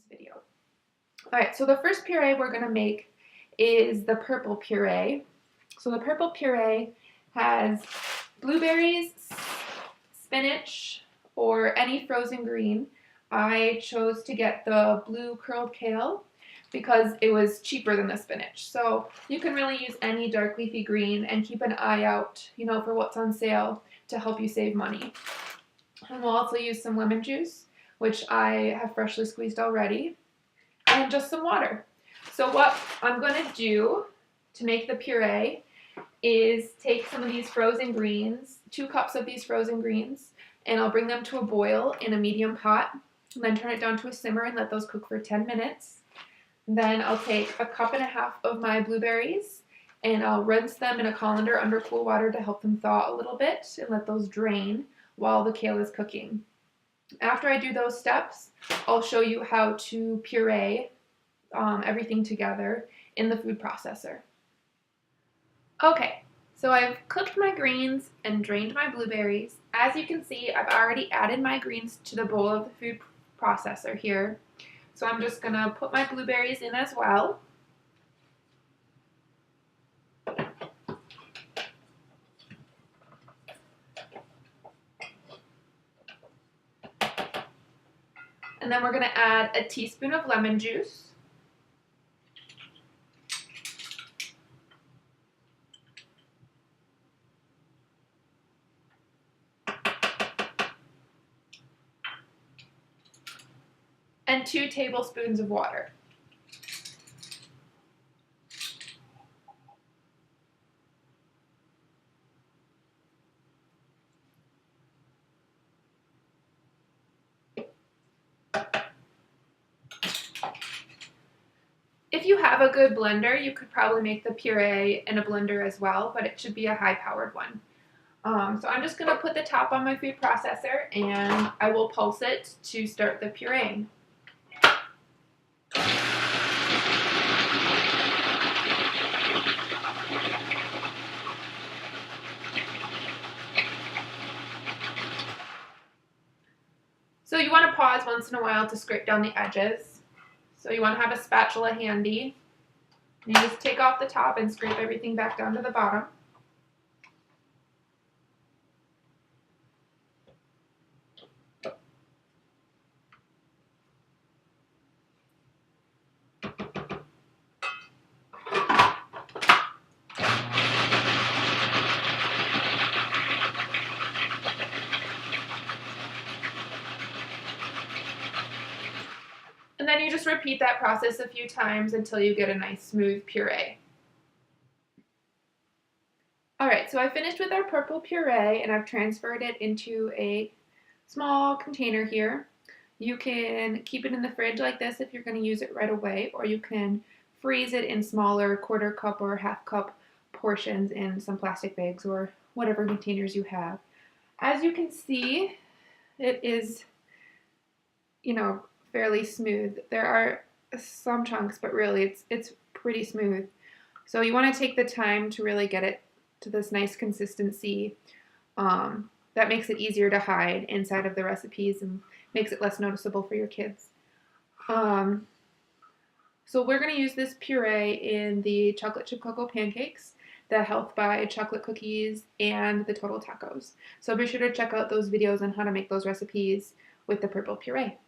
video. All right, so the first puree we're gonna make is the purple puree. So the purple puree has blueberries, spinach, or any frozen green. I chose to get the blue curled kale because it was cheaper than the spinach. So you can really use any dark leafy green and keep an eye out, for what's on sale to help you save money. And we'll also use some lemon juice, which I have freshly squeezed already, and just some water. So what I'm going to do to make the puree is take some of these frozen greens, 2 cups of these frozen greens, and I'll bring them to a boil in a medium pot, and then turn it down to a simmer and let those cook for 10 minutes. Then I'll take 1.5 cups of my blueberries, and I'll rinse them in a colander under cool water to help them thaw a little bit and let those drain while the kale is cooking. After I do those steps, I'll show you how to puree everything together in the food processor. Okay, so I've cooked my greens and drained my blueberries. As you can see, I've already added my greens to the bowl of the food processor here. So I'm just gonna put my blueberries in as well. And then we're gonna add a teaspoon of lemon juice. And 2 tablespoons of water. If you have a good blender, you could probably make the puree in a blender as well, but it should be a high-powered one. So I'm just going to put the top on my food processor, and I will pulse it to start the pureeing. So you want to pause once in a while to scrape down the edges. So you want to have a spatula handy. You just take off the top and scrape everything back down to the bottom. And then you just repeat that process a few times until you get a nice smooth puree. Alright, so I finished with our purple puree and I've transferred it into a small container here. You can keep it in the fridge like this if you're going to use it right away, or you can freeze it in smaller 1/4 cup or 1/2 cup portions in some plastic bags or whatever containers you have. As you can see, it is, fairly smooth. There are some chunks, but really it's pretty smooth. So you want to take the time to really get it to this nice consistency. That makes it easier to hide inside of the recipes and makes it less noticeable for your kids. So we're going to use this puree in the chocolate chip cocoa pancakes, the Health by chocolate cookies, and the total tacos. So be sure to check out those videos on how to make those recipes with the purple puree.